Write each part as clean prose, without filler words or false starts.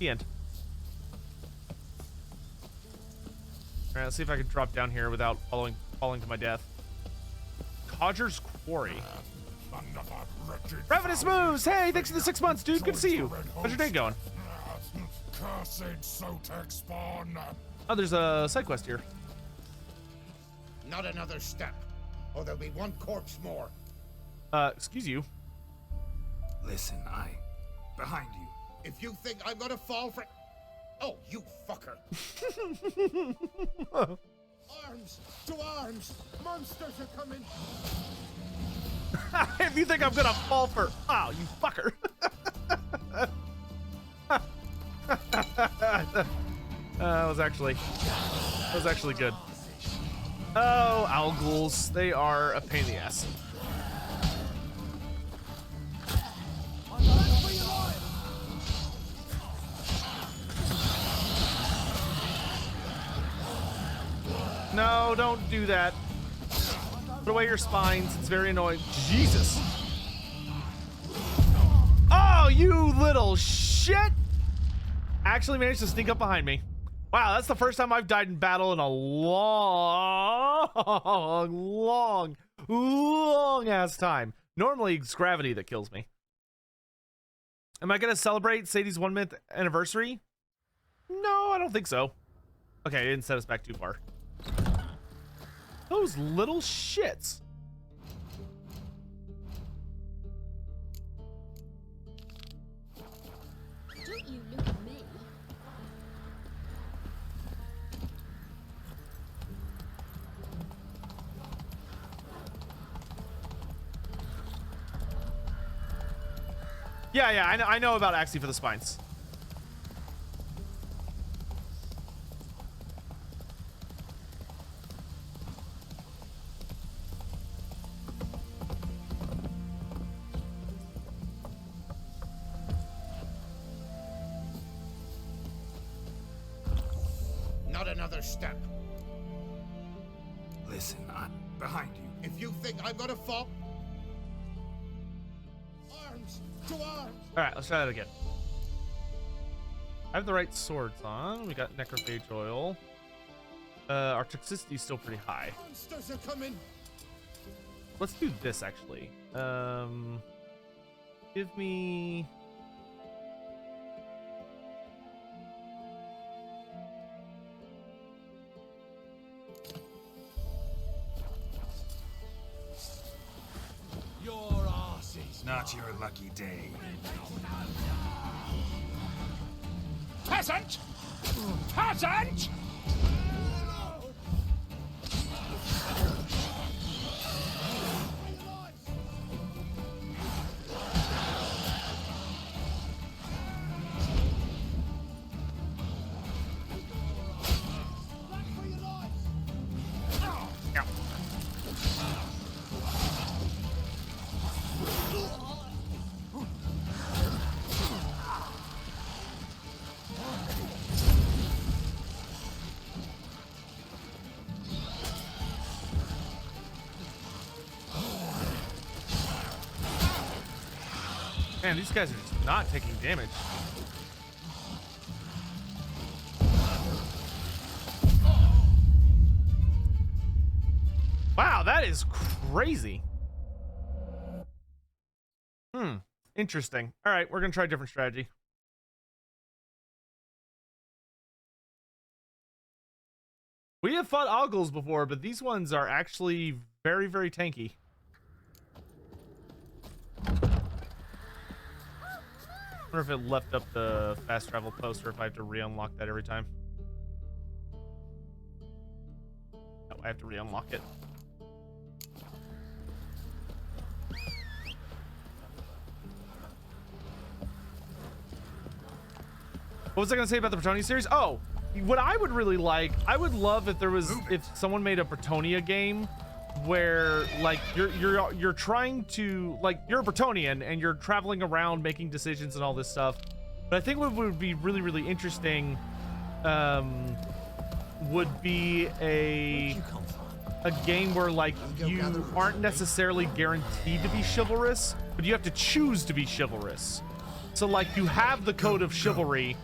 The end. All right, let's see if I can drop down here without falling to my death. Codger's Quarry. Ravenous Moves! Hey, thanks for the 6 months, dude. Good to see you. How's your day going? Cursed Sotek spawn. Oh, there's a side quest here. Not another step, or there'll be one corpse more. Excuse you. Listen, behind you. If you think I'm gonna fall for... Oh, you fucker. Arms! To arms! Monsters are coming! If you think I'm gonna fall for... Oh, you fucker. That was actually good. Oh, owl ghouls. They are a pain in the ass. No, don't do that. Put away your spines. It's very annoying. Jesus. Oh, you little shit. Actually managed to sneak up behind me. Wow, that's the first time I've died in battle in a long ass time. Normally it's gravity that kills me. Am I gonna celebrate Sadie's 1 minute anniversary? No, I don't think so. Okay, it didn't set us back too far. Those little shits. Don't you look at me. Yeah, I know about Axie for the spines. Not another step. Listen, I'm behind you. If you think I'm gonna fall... Arms! To arms! Alright, let's try that again. I have the right swords on. We got necrophage oil. Our toxicity is still pretty high. Monsters are coming! Let's do this actually. Give me... Your arse is Not your lucky day. Peasant! Peasant! Man, these guys are just not taking damage. Wow, that is crazy. Interesting. All right, we're gonna try a different strategy. We have fought ogles before, but these ones are actually very, very tanky. I wonder if it left up the fast travel post or if I have to re-unlock that every time. No, I have to re-unlock it. What was I gonna say about the Bretonia series? Oh, what I would really like, I would love if there was, if someone made a Bretonia game where like you're trying to, like, you're a Bretonian and you're traveling around making decisions and all this stuff. But I think what would be really, really interesting would be a game where like you aren't necessarily guaranteed to be chivalrous, but you have to choose to be chivalrous. So like you have the code of chivalry,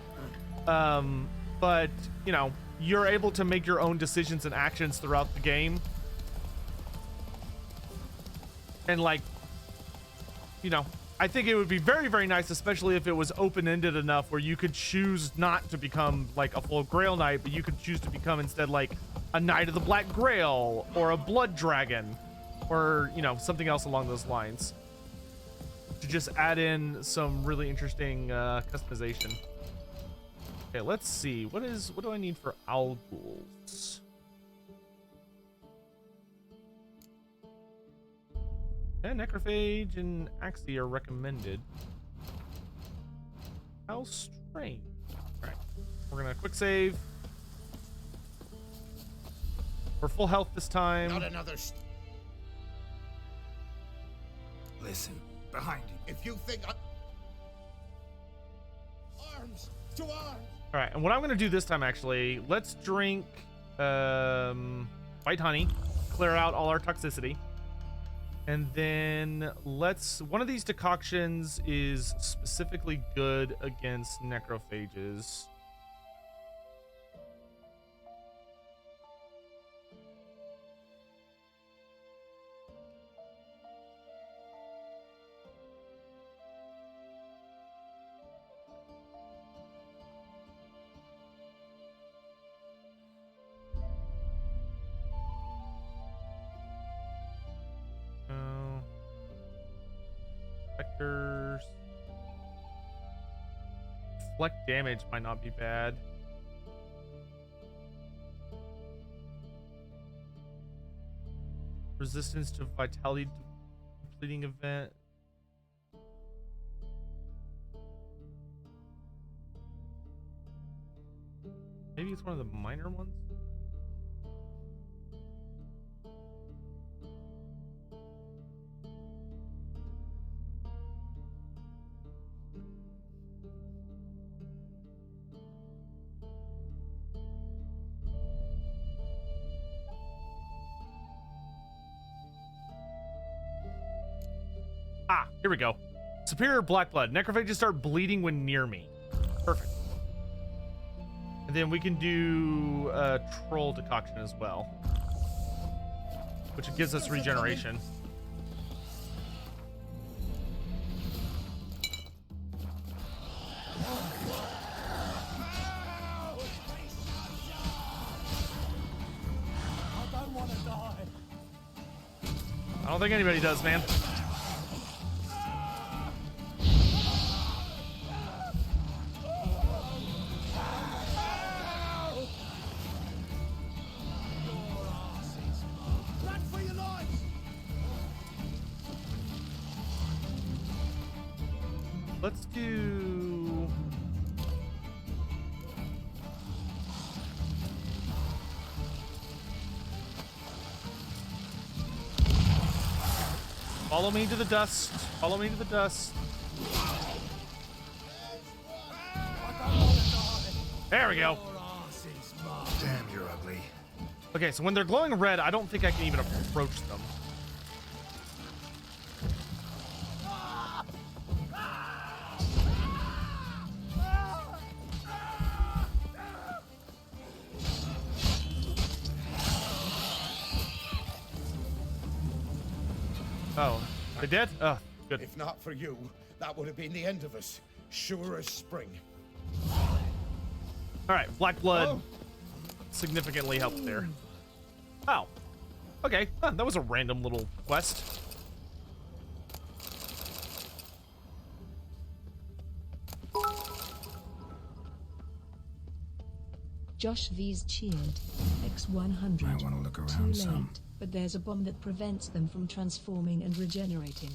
But you know, you're able to make your own decisions and actions throughout the game. And like, you know, I think it would be very, very nice, especially if it was open-ended enough where you could choose not to become like a full Grail Knight, but you could choose to become instead like a Knight of the Black Grail or a Blood Dragon or, you know, something else along those lines. To just add in some really interesting customization. Okay, let's see. What do I need for owl ghouls? Yeah, Necrophage and Axie are recommended. How strange. Alright. We're gonna quick save. We're full health this time. Not another Listen, behind you. If you think arms to arms. Alright, and what I'm gonna do this time actually, let's drink white honey, clear out all our toxicity. And then one of these decoctions is specifically good against necrophages. Vectors. Deflect damage might not be bad. Resistance to vitality depleting event. Maybe it's one of the minor ones. Ah, here we go. Superior Black Blood. Necrophages start bleeding when near me. Perfect. And then we can do Troll Decoction as well, which gives us regeneration. I don't think anybody does, man. Let's do... Follow me to the dust. Follow me to the dust. There we go. Damn, you're ugly. Okay, so when they're glowing red, I don't think I can even approach them. Oh, they dead? Oh, good. If not for you, that would have been the end of us. Sure as spring. All right, Black Blood significantly helped there. Oh, okay. Huh, that was a random little quest. Josh V's cheered. X100. I want to look Too around late, some. but there's a bomb that prevents them from transforming and regenerating.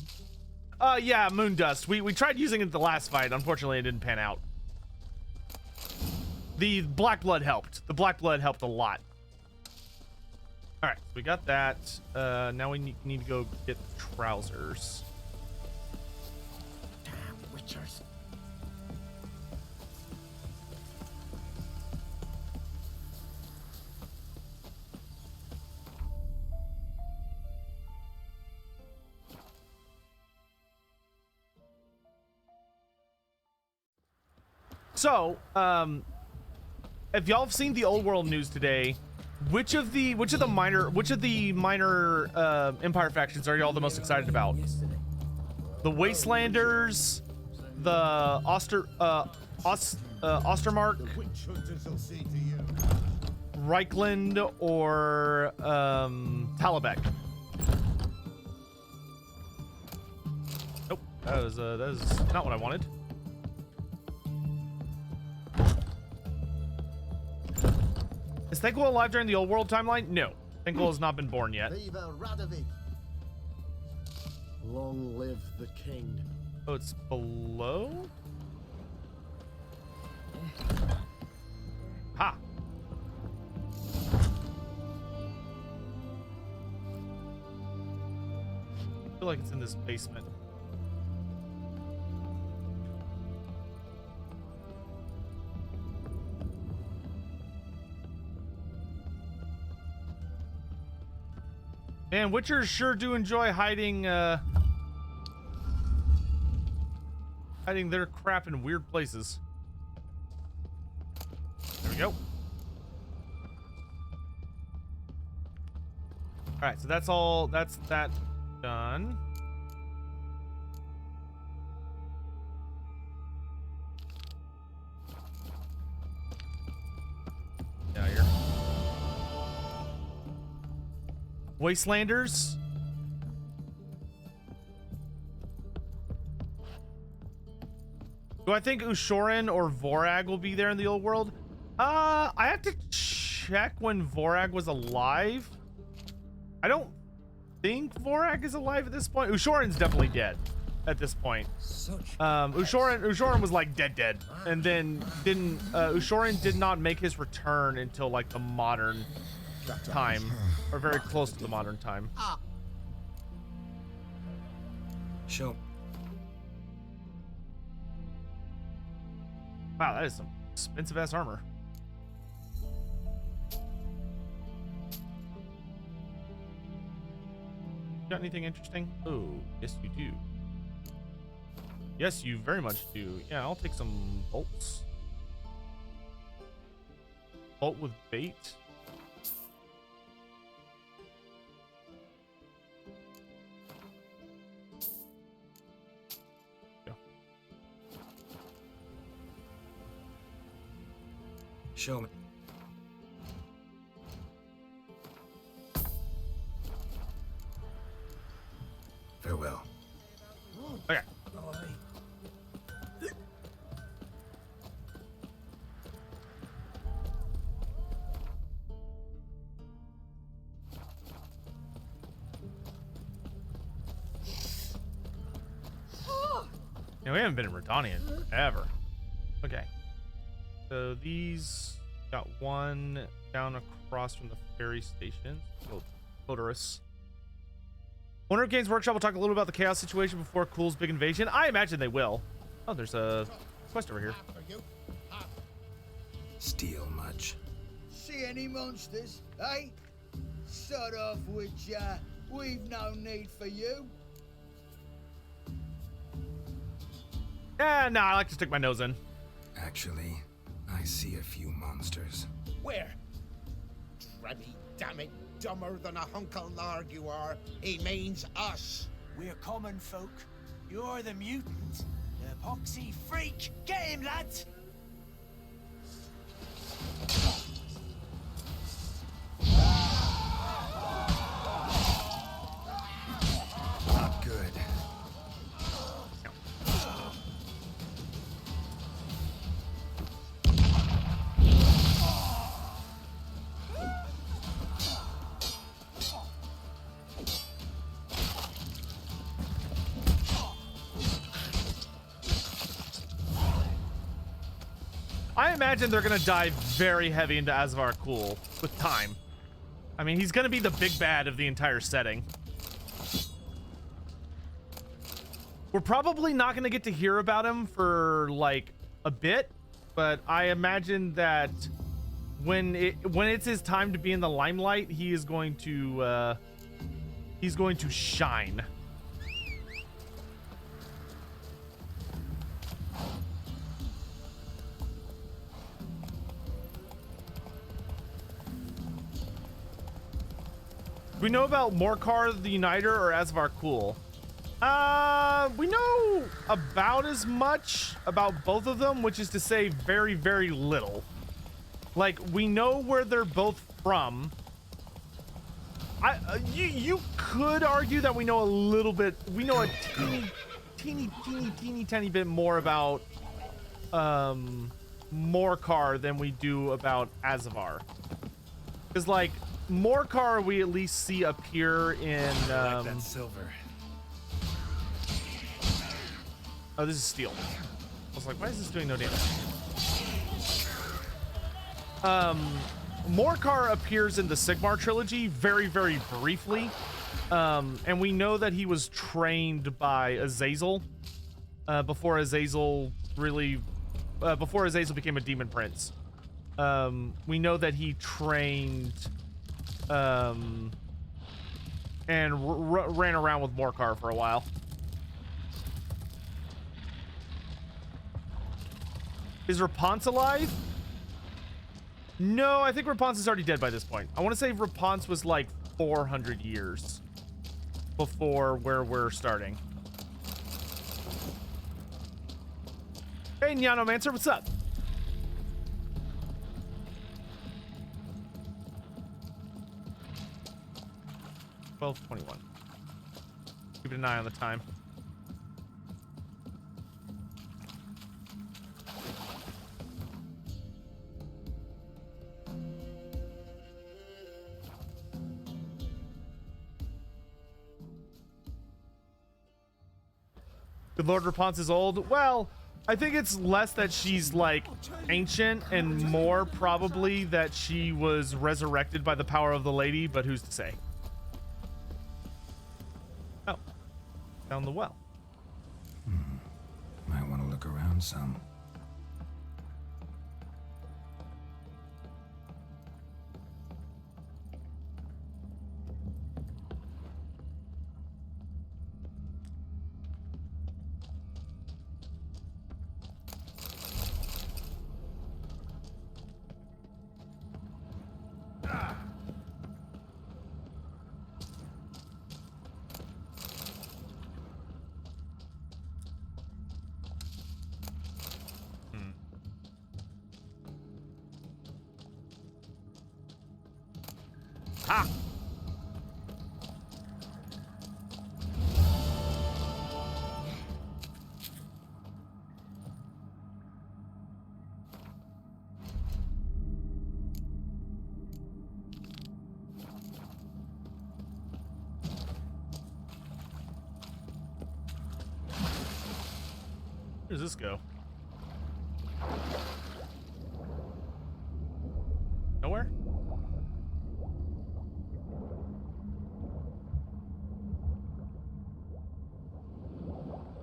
Yeah, Moon Dust. We tried using it the last fight. Unfortunately, it didn't pan out. The Black Blood helped. The Black Blood helped a lot. All right, we got that. Now we need to go get the trousers. Damn witchers. So, if y'all have seen the old world news today, which of the minor Empire factions are y'all the most excited about? The Wastelanders, the Ostermark, Reichland, or Talabek? Nope, that is not what I wanted. Is Thankful alive during the old world timeline? No, Thankful has not been born yet. Viva Radovid. Long live the king. Oh, it's below? Ha! I feel like it's in this basement. Man, Witchers sure do enjoy hiding hiding their crap in weird places. There we go. All right, so that's all. That's that done. Yeah, here. Wastelanders. Do I think Ushoran or Vorag will be there in the old world? I have to check when Vorag was alive. I don't think Vorag is alive at this point. Ushoran's definitely dead at this point. Ushoran was like dead, and then Ushoran did not make his return until like the modern time, or very close to the modern time. Sure. Wow, that is some expensive ass armor. Got anything interesting? Oh, yes you do. Yes, you very much do. Yeah, I'll take some bolts. Bolt with bait. Show me. Farewell. Okay. Yeah, we haven't been in Redania ever. Okay. So these got one down across from the ferry station. Odorous. Wonder if Games Workshop will talk a little about the chaos situation before Cool's big invasion. I imagine they will. Oh, there's a quest over here. Steal much? See any monsters, eh? Sort off with ya. We've no need for you. Nah, I like to stick my nose in. Actually, I see a few monsters. Where? Trebby, damn it, dumber than a hunkle larg you are. He means us. We're common folk. You're the mutant. The epoxy freak. Get him, lads! Not good. I imagine they're gonna dive very heavy into Asvar Cool with time. I mean, he's gonna be the big bad of the entire setting. We're probably not gonna get to hear about him for like a bit, but I imagine that when it's his time to be in the limelight, he's going to shine. We know about Morkar the Uniter or Asvar Cool. We know about as much about both of them, which is to say very, very little. Like, we know where they're both from. You could argue that we know a little bit, we know a teeny tiny bit more about Morkar than we do about Azavar. Because like Morkar we at least see appear in like that silver. Oh, this is steel. I was like, why is this doing no damage? Morkar appears in the Sigmar trilogy very, very briefly. And we know that he was trained by Azazel before Azazel became a demon prince. We know that he trained and ran around with Morkar for a while. Is Rapunz alive? No, I think Rapunz is already dead by this point. I want to say Rapunz was like 400 years before where we're starting. Hey, Nyanomancer, what's up? $12:21. Keep an eye on the time. Good Lord Rapunz is old. Well, I think it's less that she's like ancient and more probably that she was resurrected by the power of the lady, but who's to say? Oh, down the well. Might want to look around some. Ah! Where does this go? Nowhere?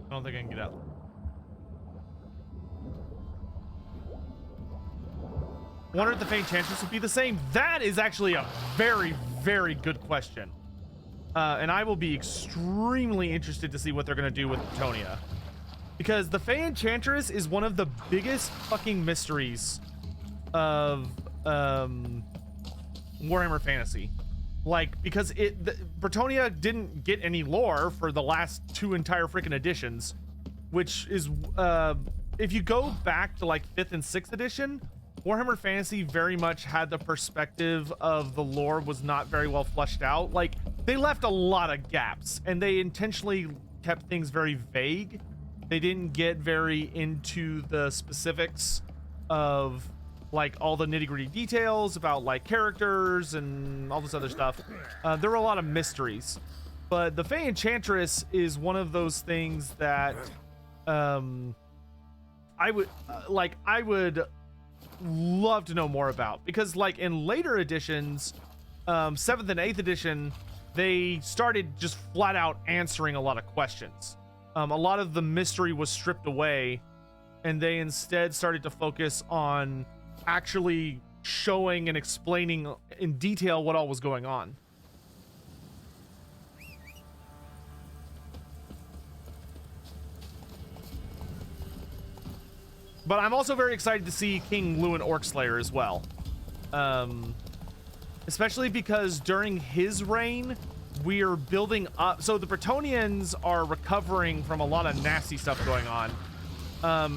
I don't think I can get out. Wonder if the Fey Enchantress would be the same. That is actually a very, very good question. And I will be extremely interested to see what they're going to do with Bretonia. Because the Fey Enchantress is one of the biggest fucking mysteries of Warhammer Fantasy. Like, because Bretonia didn't get any lore for the last 2 entire freaking editions, which is, if you go back to like 5th and 6th edition, Warhammer Fantasy very much had the perspective of the lore was not very well fleshed out. Like, they left a lot of gaps, and they intentionally kept things very vague. They didn't get very into the specifics of like all the nitty-gritty details about like characters and all this other stuff. There were a lot of mysteries, but the Fey Enchantress is one of those things that I would love to know more about, because like in later editions, 7th and 8th edition, they started just flat out answering a lot of questions. A lot of the mystery was stripped away, and they instead started to focus on actually showing and explaining in detail what all was going on. But I'm also very excited to see King Lewin Orcslayer as well. especially because during his reign, we are building up. So the Bretonnians are recovering from a lot of nasty stuff going on,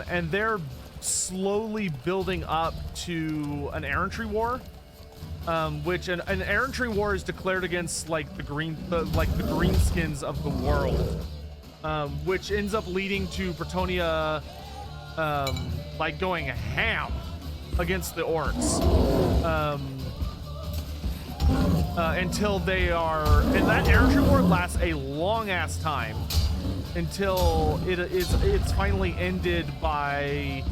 and they're slowly building up to an errantry war, which an errantry war is declared against like the greenskins of the world, which ends up leading to Bretonnia like going ham against the orcs, until they are, and that errantry war lasts a long ass time until it's finally ended by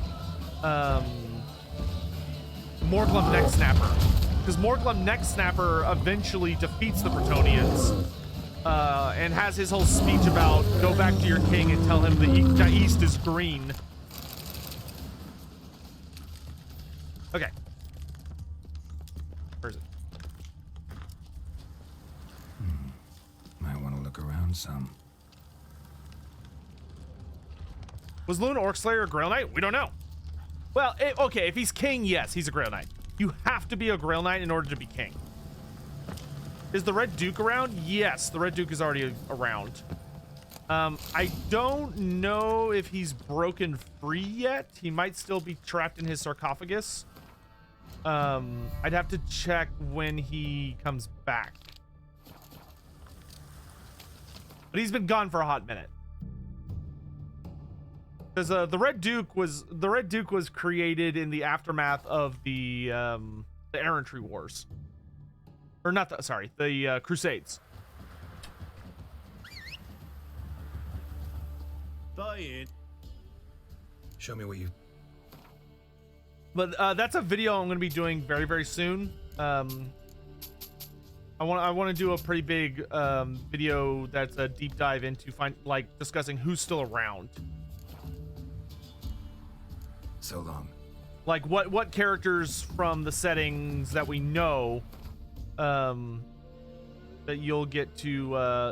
Morglum Neck Snapper, because Morglum Neck Snapper eventually defeats the Bretonnians and has his whole speech about go back to your king and tell him the east is green. Okay. Where is it? Might want to look around some. Was Loon Orc Slayer a Grail Knight? We don't know. Well, okay, if he's king, yes, he's a Grail Knight. You have to be a Grail Knight in order to be king. Is the Red Duke around? Yes, the Red Duke is already around. I don't know if he's broken free yet. He might still be trapped in his sarcophagus. I'd have to check when he comes back. But he's been gone for a hot minute. Because the Red Duke was created in the aftermath of the errantry wars, or not the Crusades. Buy it. Show me what you... But that's a video I'm going to be doing very, very soon. I want to do a pretty big video that's a deep dive into discussing who's still around. So long. Like what characters from the settings that we know that you'll get to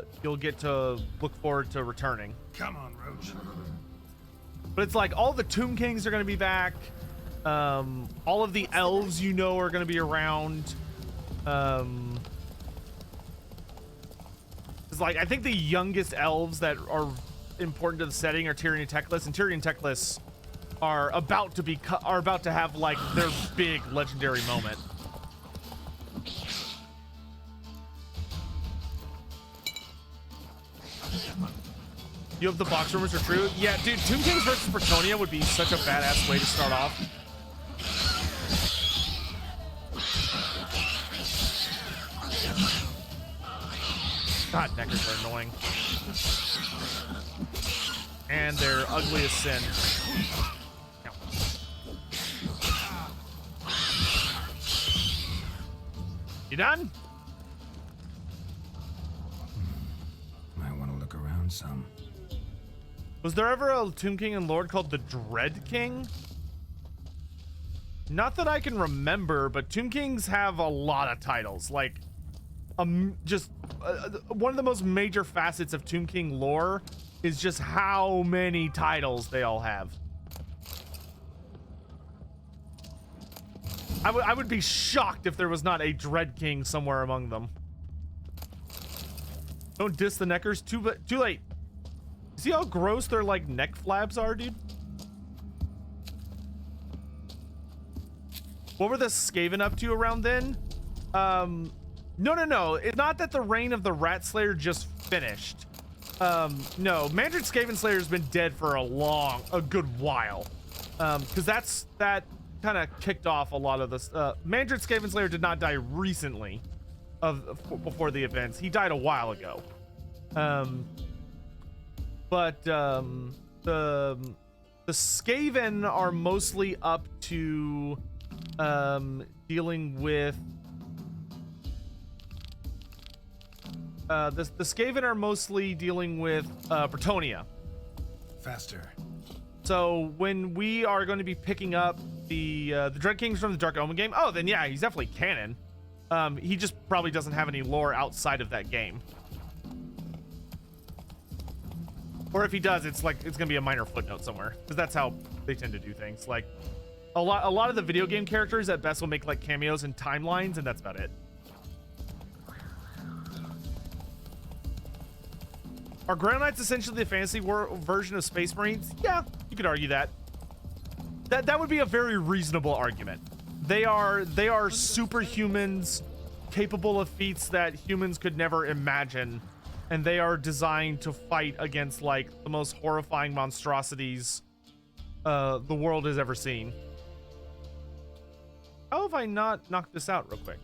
look forward to returning. Come on, Roach. But it's like all the Tomb Kings are going to be back. All of the elves are going to be around. It's like I think the youngest elves that are important to the setting are Tyrion and Teclis, and Tyrion and Teclis are about to have like their big legendary moment. You have the box rumors are true? Yeah, dude, Tomb Kings versus Bretonnia would be such a badass way to start off. God, Neckers are annoying. And they're ugly as sin. No. You done? Might want to look around some. Was there ever a Tomb King and Lord called the Dread King? Not that I can remember, but Tomb Kings have a lot of titles. Like, just one of the most major facets of Tomb King lore is just how many titles they all have. I would be shocked if there was not a Dread King somewhere among them. Don't diss the Neckers. Too late. See how gross their like neck flabs are, dude? What were the Skaven up to around then? No. It's not that the reign of the Rat Slayer just finished. No, Mandrid Skaven Slayer has been dead for a good while. Because that kind of kicked off a lot of this. Mandrid Skaven Slayer did not die recently before the events. He died a while ago. But the Skaven are mostly up to dealing with the Skaven are mostly dealing with Bretonnia. Faster. So when we are going to be picking up the Dread Kings from the Dark Omen game, oh then yeah, he's definitely canon. He just probably doesn't have any lore outside of that game. Or if he does, it's gonna be a minor footnote somewhere, because that's how they tend to do things. Like a lot of the video game characters at best will make like cameos and timelines, and that's about it. Are Grail Knights essentially the fantasy version of Space Marines? Yeah, you could argue that. That would be a very reasonable argument. They are superhumans capable of feats that humans could never imagine, and they are designed to fight against like the most horrifying monstrosities the world has ever seen. How have I not knocked this out real quick?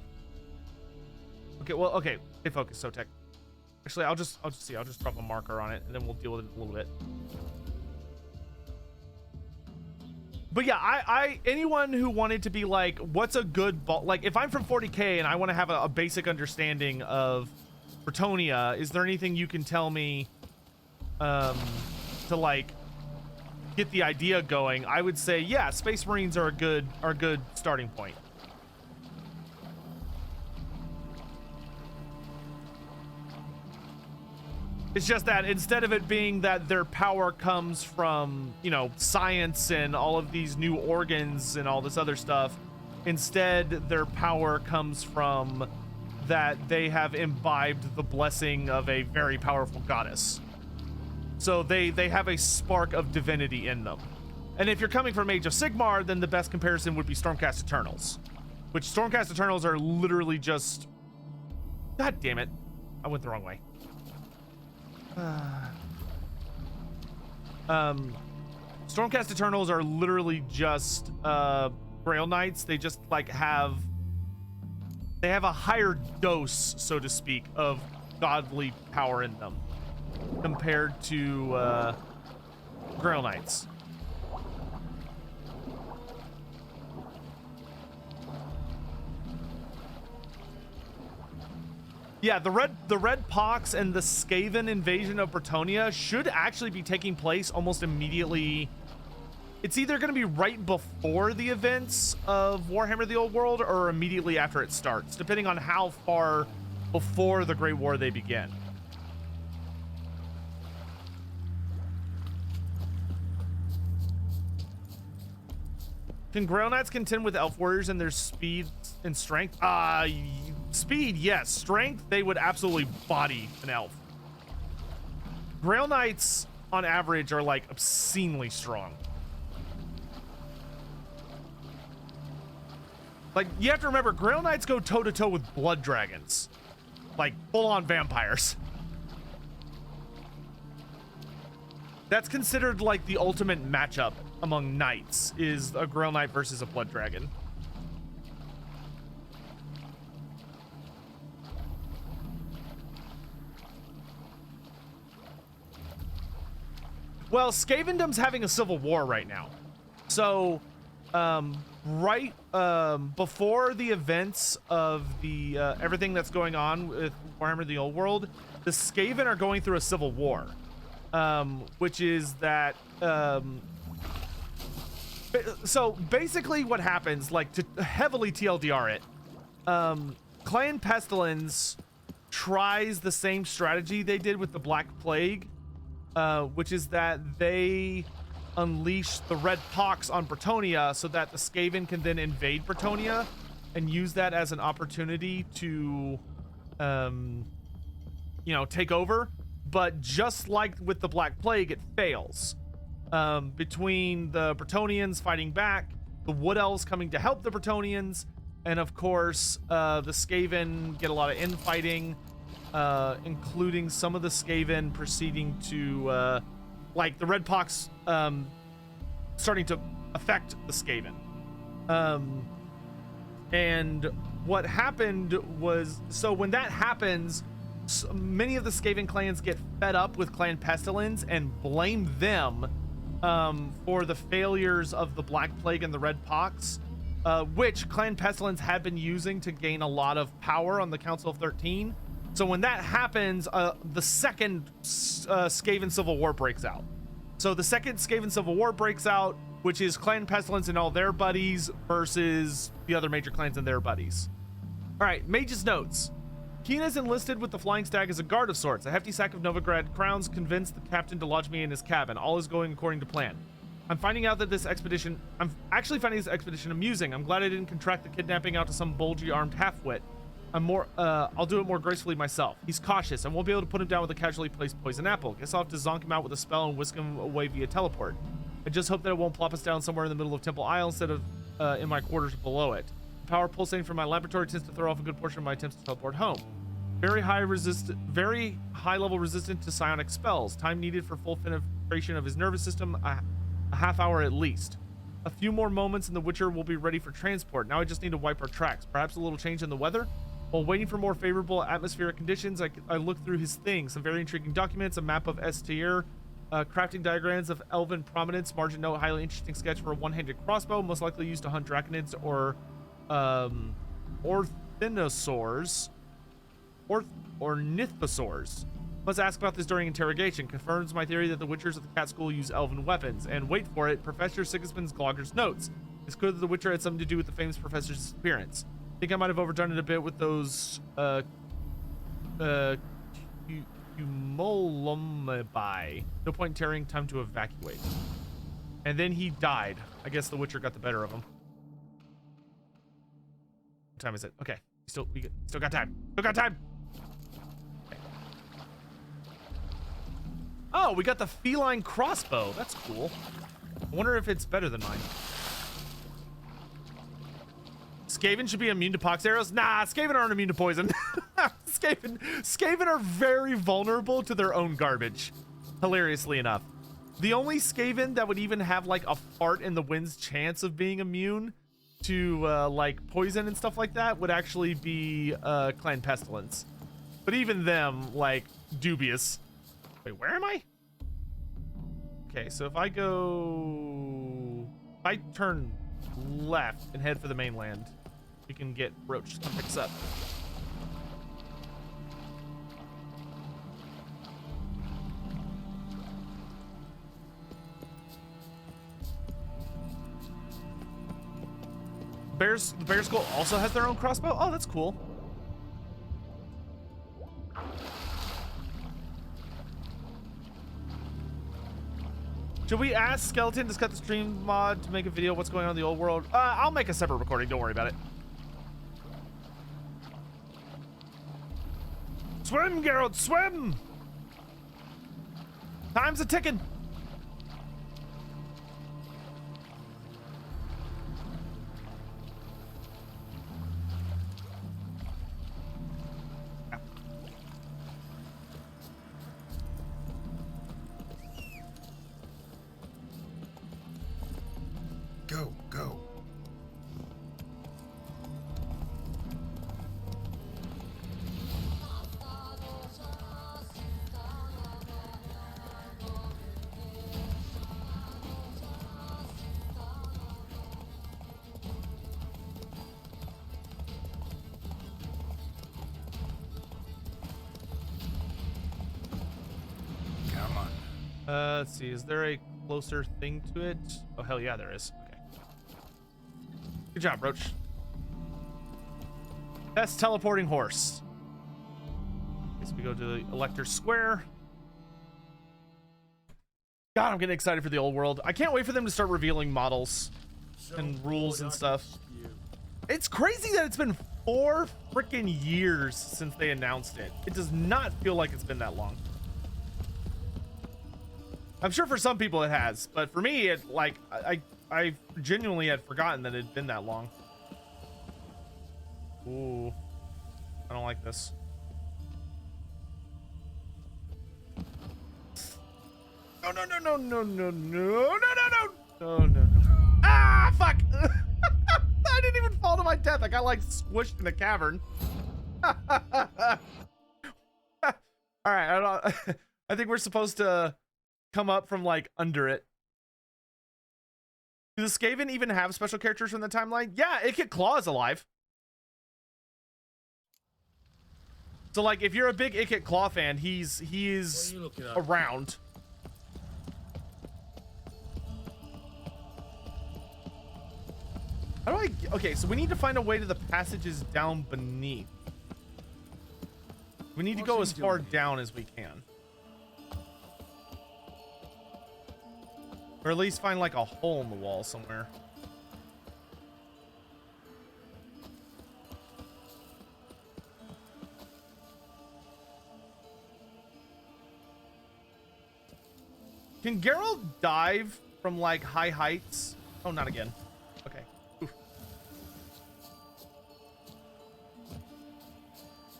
Okay, well, okay, stay focused, Sotek. Actually, I'll just drop a marker on it, and then we'll deal with it a little bit. But yeah, anyone who wanted to be like, what's a good ball? Like, if I'm from 40K and I want to have a basic understanding of Bretonnia, is there anything you can tell me to like get the idea going? I would say, yeah, Space Marines are a good starting point. It's just that instead of it being that their power comes from, you know, science and all of these new organs and all this other stuff, instead their power comes from that they have imbibed the blessing of a very powerful goddess. So they have a spark of divinity in them. And if you're coming from Age of Sigmar, then the best comparison would be Stormcast Eternals, which Stormcast Eternals are literally just... God damn it. I went the wrong way. Stormcast Eternals are literally just Grail Knights. They just like they have a higher dose, so to speak, of godly power in them compared to Grail Knights. Yeah, the Red Pox and the Skaven invasion of Bretonnia should actually be taking place almost immediately. It's either going to be right before the events of Warhammer the Old World or immediately after it starts, depending on how far before the Great War they begin. Can Grail Knights contend with Elf Warriors in their speed and strength? Speed, yes. Strength, they would absolutely body an elf. Grail Knights, on average, are like obscenely strong. Like, you have to remember, Grail Knights go toe-to-toe with blood dragons. Like, full-on vampires. That's considered like the ultimate matchup among knights, is a Grail Knight versus a blood dragon. Well, Skavendom's having a civil war right now. So, before the events of the everything that's going on with Warhammer the Old World, the Skaven are going through a civil war. Which is that, so basically what happens, like to heavily TLDR it, Clan Pestilence tries the same strategy they did with the Black Plague, which is that they unleash the Red Pox on Bretonnia so that the Skaven can then invade Bretonnia and use that as an opportunity to, take over. But just like with the Black Plague, it fails. Between the Bretonnians fighting back, the Wood Elves coming to help the Bretonnians, and of course, the Skaven get a lot of infighting, including some of the Skaven proceeding to, like the Red Pox, starting to affect the Skaven. And what happened was, so when that happens, many of the Skaven clans get fed up with Clan Pestilence and blame them for the failures of the Black Plague and the Red Pox, which Clan Pestilence had been using to gain a lot of power on the Council of 13. So when that happens, the second Skaven Civil War breaks out. So the second Skaven Civil War breaks out, which is Clan Pestilence and all their buddies versus the other major clans and their buddies. All right, Mage's notes. Keena's enlisted with the Flying Stag as a guard of sorts. A hefty sack of Novigrad crowns convinced the captain to lodge me in his cabin. All is going according to plan. I'm actually finding this expedition amusing. I'm glad I didn't contract the kidnapping out to some bulgy armed half-wit. I'll do it more gracefully myself. He's cautious. I won't be able to put him down with a casually placed poison apple. Guess I'll have to zonk him out with a spell and whisk him away via teleport. I just hope that it won't plop us down somewhere in the middle of Temple Isle instead of in my quarters below it. The power pulsating from my laboratory tends to throw off a good portion of my attempts to teleport home. Very high level resistant to psionic spells. Time needed for full penetration of his nervous system, a half hour at least. A few more moments and the Witcher will be ready for transport. Now I just need to wipe our tracks. Perhaps a little change in the weather? While waiting for more favorable atmospheric conditions, I look through his things. Some very intriguing documents, a map of Estier, crafting diagrams of elven prominence, margin note, highly interesting sketch for a one-handed crossbow, most likely used to hunt draconids or orthinosaurs, ornithosaurs. Must ask about this during interrogation. Confirms my theory that the Witchers of the Cat School use elven weapons. And wait for it, Professor Sigismund Glogger's notes. It's clear that the Witcher had something to do with the famous professor's disappearance. I think I might have overdone it a bit with those cumulubi. No point in tarrying, time to evacuate. And then he died. I guess the Witcher got the better of him. What time is it? Okay, we still got time. Still got time. Okay. Oh, we got the feline crossbow. That's cool. I wonder if it's better than mine. Skaven should be immune to pox arrows. Nah, Skaven aren't immune to poison. Skaven are very vulnerable to their own garbage. Hilariously enough. The only Skaven that would even have like a fart in the wind's chance of being immune to like poison and stuff like that would actually be Clan Pestilence. But even them, like, dubious. Wait, where am I? Okay, so if I turn left and head for the mainland, we can get Roach to pick us up. The Bear Skull also has their own crossbow? Oh, that's cool. Should we ask Skeleton to cut the stream mod to make a video of what's going on in the old world? I'll make a separate recording. Don't worry about it. Swim, Geralt, swim! Time's a ticking. Go. Come on. Let's see. Is there a closer thing to it? Oh, hell yeah, there is. Okay. Good job, Roach. Best teleporting horse. Okay, so we go to the Elector Square. God, I'm getting excited for the old world. I can't wait for them to start revealing models and rules and stuff. It's crazy that it's been 4 freaking years since they announced it. It does not feel like it's been that long. I'm sure for some people it has, but for me, it like I genuinely had forgotten that it had been that long. Ooh, I don't like this. No. Ah, fuck! I didn't even fall to my death. I got like squished in a cavern. All right, I think we're supposed to come up from like under it. Do the Skaven even have special characters from the timeline? Yeah, Ikit Claw is alive. So like if you're a big Ikit Claw fan, he is around. How do I... Okay, so we need to find a way to the passages down beneath. We need to go as far down as we can. Or at least find like a hole in the wall somewhere. Can Geralt dive from like high heights? Oh, not again. Okay. Oof.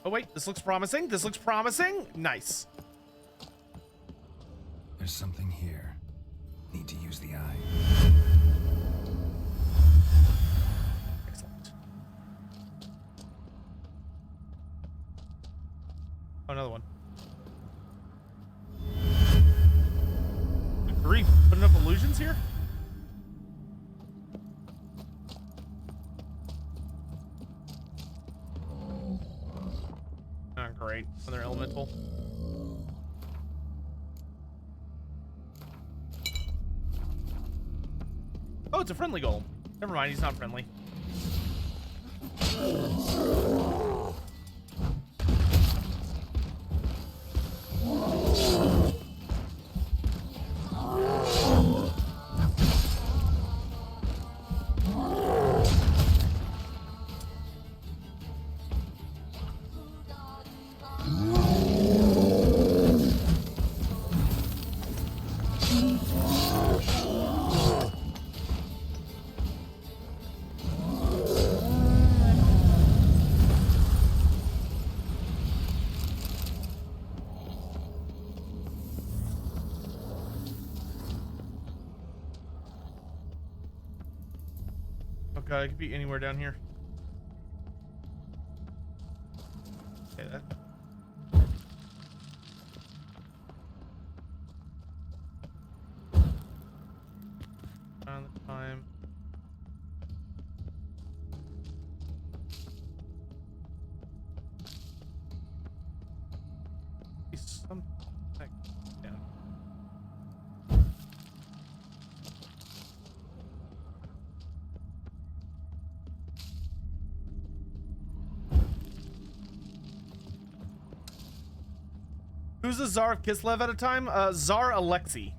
Oh wait, this looks promising. This looks promising. Nice. There's something here. Need to use the eye. Excellent. Oh, another one. Good grief. Put enough illusions here? Oh, great. Another elemental. Oh, it's a friendly golem. Never mind, he's not friendly. Okay, it could be anywhere down here. Okay, that. On the time. Something like, yeah. Who's the Tsar of Kislev at a time? Tsar Alexei.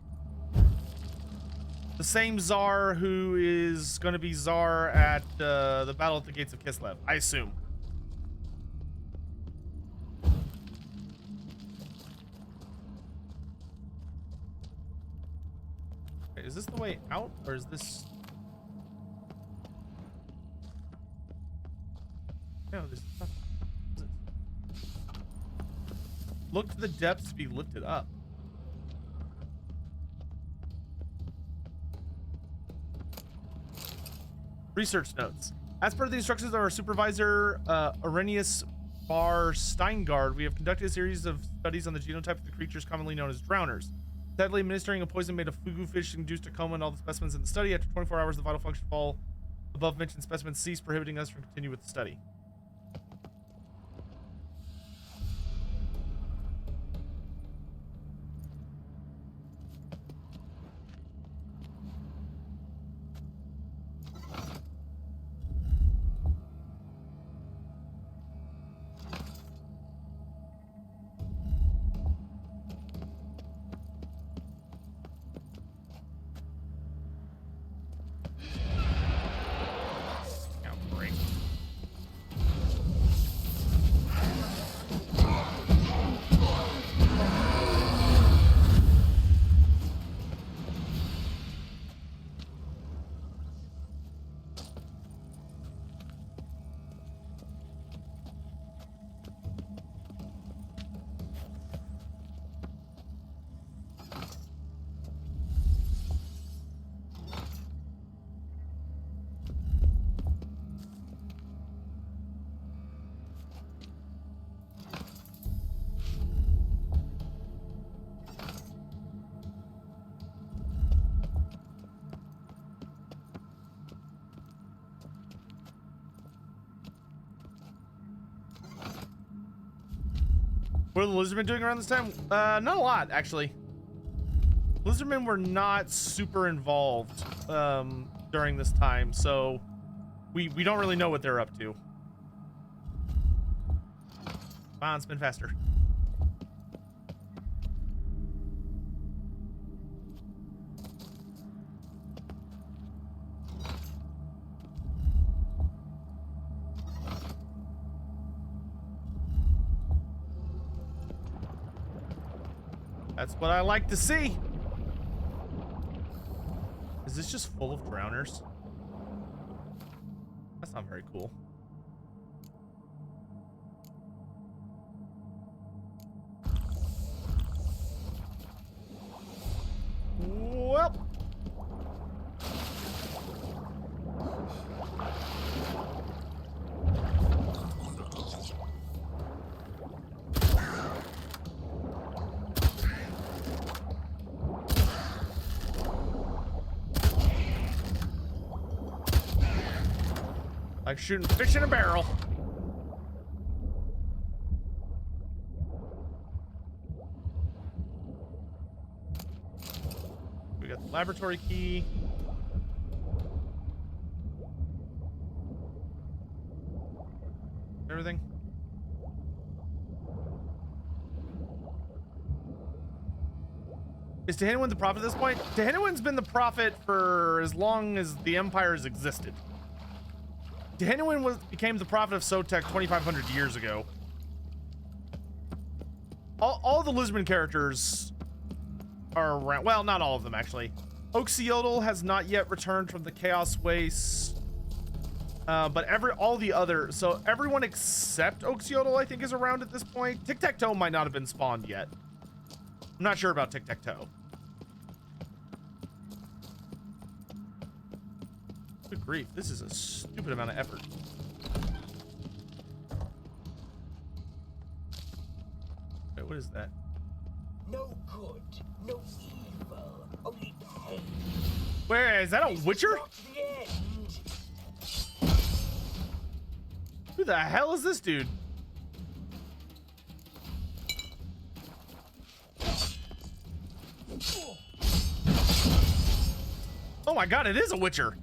The same Tsar who is going to be Tsar at the Battle at the Gates of Kislev, I assume. Okay, is this the way out, or is this... No, this is not... Look to the depths to be lifted up. Research notes. As per the instructions of our supervisor, Arrhenius Bar Steingard, we have conducted a series of studies on the genotype of the creatures commonly known as drowners. Sadly, administering a poison made of fugu fish induced a coma in all the specimens in the study. After 24 hours, the vital function of all above mentioned specimens ceased, prohibiting us from continuing with the study. What are the lizardmen doing around this time? Not a lot, actually. Lizardmen were not super involved during this time, so we don't really know what they're up to. Come on, spin faster. That's what I like to see. Is this just full of drowners? That's not very cool. Well. Like shooting fish in a barrel. We got the laboratory key. Everything. Is Tehennawin the prophet at this point? Tehennawin's been the prophet for as long as the Empire has existed. Tehennawin became the prophet of Sotek 2,500 years ago. All the Lisbon characters are around. Well, not all of them, actually. Oxiodal has not yet returned from the Chaos Waste. But all the other... So everyone except Oxiodal, I think, is around at this point. Tic-Tac-Toe might not have been spawned yet. I'm not sure about Tic-Tac-Toe. Good grief, this is a stupid amount of effort. Wait, what is that? No good, no evil, only pain. Wait, is that a Witcher? Not the end. Who the hell is this dude? Oh my god, it is a Witcher.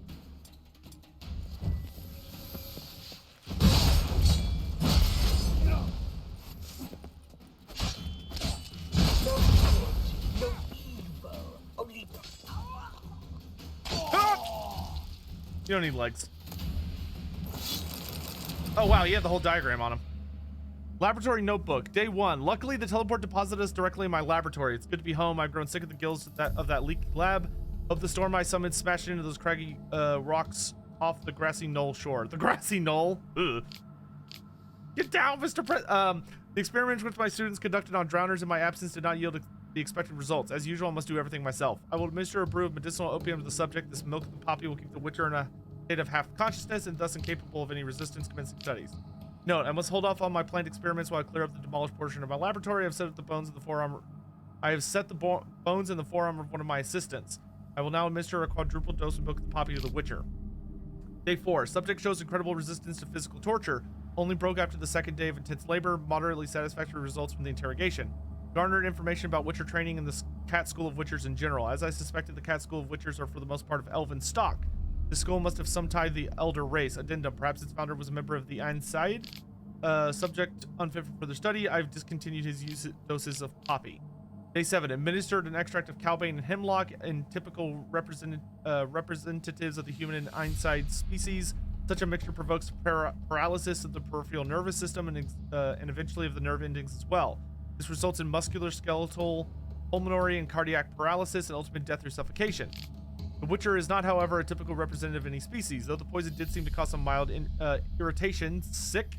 You don't need legs. Oh wow, he had the whole diagram on him. Laboratory notebook, day 1. Luckily, the teleport deposited us directly in my laboratory. It's good to be home. I've grown sick of the gills of that leaky lab. Hope the storm I summoned smashed into those craggy rocks off the grassy knoll shore. The grassy knoll? Ugh. Get down, Mr. The experiments which my students conducted on drowners in my absence did not yield the expected results. As usual, I must do everything myself. I will administer a brew of medicinal opium to the subject. This milk of the poppy will keep the Witcher in a state of half consciousness and thus incapable of any resistance commencing studies. Note, I must hold off on my planned experiments while I clear up the demolished portion of my laboratory. I've set up the bones in the forearm. I have set the bones in the forearm of one of my assistants. I will now administer a quadruple dose of milk of the poppy to the Witcher. Day 4. Subject shows incredible resistance to physical torture. Only broke after the second day of intense labor. Moderately satisfactory results from the interrogation. Garnered information about Witcher training in the Cat School of Witchers in general. As I suspected, the Cat School of Witchers are for the most part of elven stock. The school must have some tie to the elder race. Addendum. Perhaps its founder was a member of the Einstein. Subject unfit for further study. I've discontinued his doses of poppy. Day 7. Administered an extract of cowbane and hemlock in typical representatives of the human and Einstein species. Such a mixture provokes paralysis of the peripheral nervous system and eventually of the nerve endings as well. This results in muscular, skeletal, pulmonary, and cardiac paralysis and ultimate death through suffocation. The Witcher is not, however, a typical representative of any species, though the poison did seem to cause some mild irritation, psych,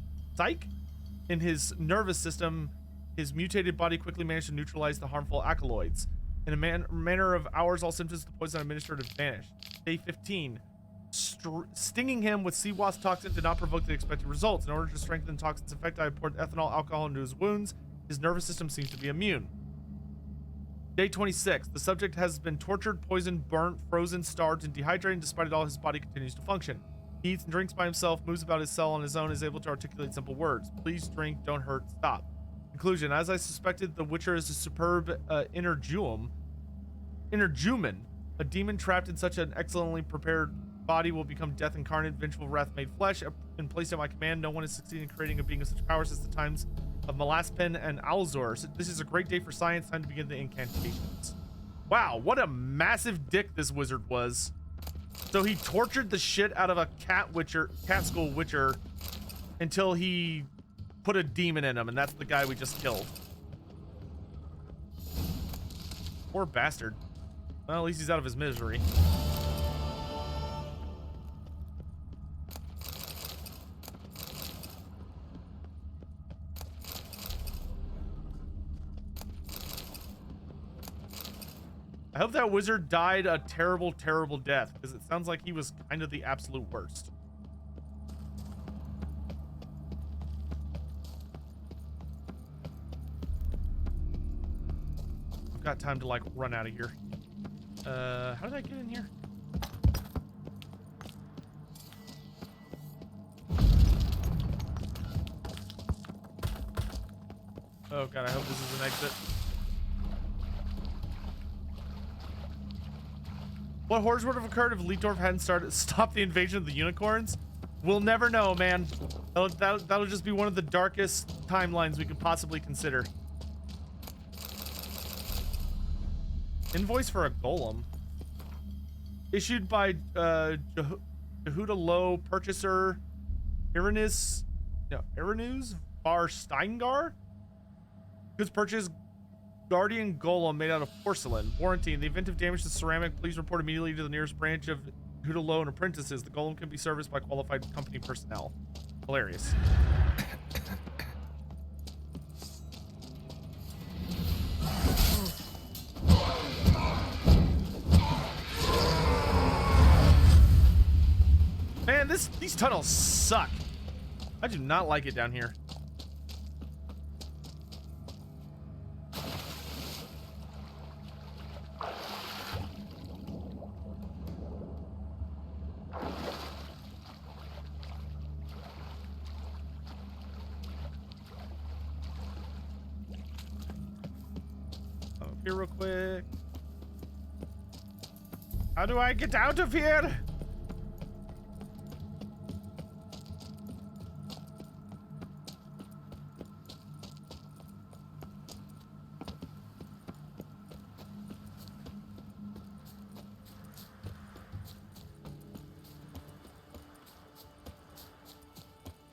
in his nervous system. His mutated body quickly managed to neutralize the harmful alkaloids. In a manner of hours, all symptoms of the poison administered have vanished. Day 15. Stinging him with sea wasp toxin did not provoke the expected results. In order to strengthen the toxin's effect, I poured ethanol alcohol into his wounds. His nervous system seems to be immune. Day 26. The subject has been tortured, poisoned, burnt, frozen, starved, and dehydrated. Despite it all, his body continues to function. He eats and drinks by himself, moves about his cell on his own, is able to articulate simple words. Please drink, don't hurt, stop. Conclusion. As I suspected, the Witcher is a superb energumen. A demon trapped in such an excellently prepared body will become death incarnate, vengeful wrath made flesh. And placed at my command, no one has succeeded in creating a being of such power since the times of Malaspen and Alzor. So this is a great day for science. Time to begin the incantations. Wow, what a massive dick this wizard was. So he tortured the shit out of a cat school witcher until he put a demon in him, and that's the guy we just killed. Poor bastard. Well, at least he's out of his misery. I hope that wizard died a terrible, terrible death, because it sounds like he was kind of the absolute worst. I've got time to like run out of here. How did I get in here? Oh god, I hope this is an exit. What horrors would have occurred if Lietdorf hadn't stopped the invasion of the unicorns? We'll never know, man. That'll just be one of the darkest timelines we could possibly consider. Invoice for a golem. Issued by Jehuda Low, purchaser Irenus Var Steingar. Goods purchased Guardian Golem made out of porcelain. Warranty. In the event of damage to ceramic, please report immediately to the nearest branch of Jehuda Low and Apprentices. The golem can be serviced by qualified company personnel. Hilarious. Man, these tunnels suck. I do not like it down here. Up here real quick. How do I get out of here?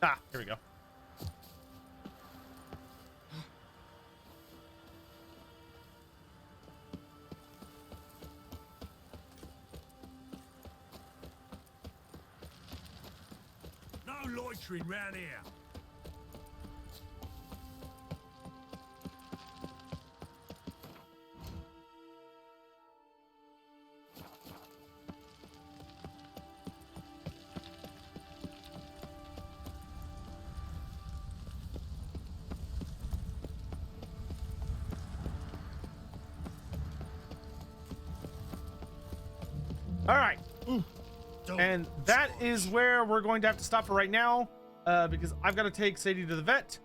Ah, here we go. No loitering round here. All right. And that is where we're going to have to stop for right now, because I've got to take Sadie to the vet.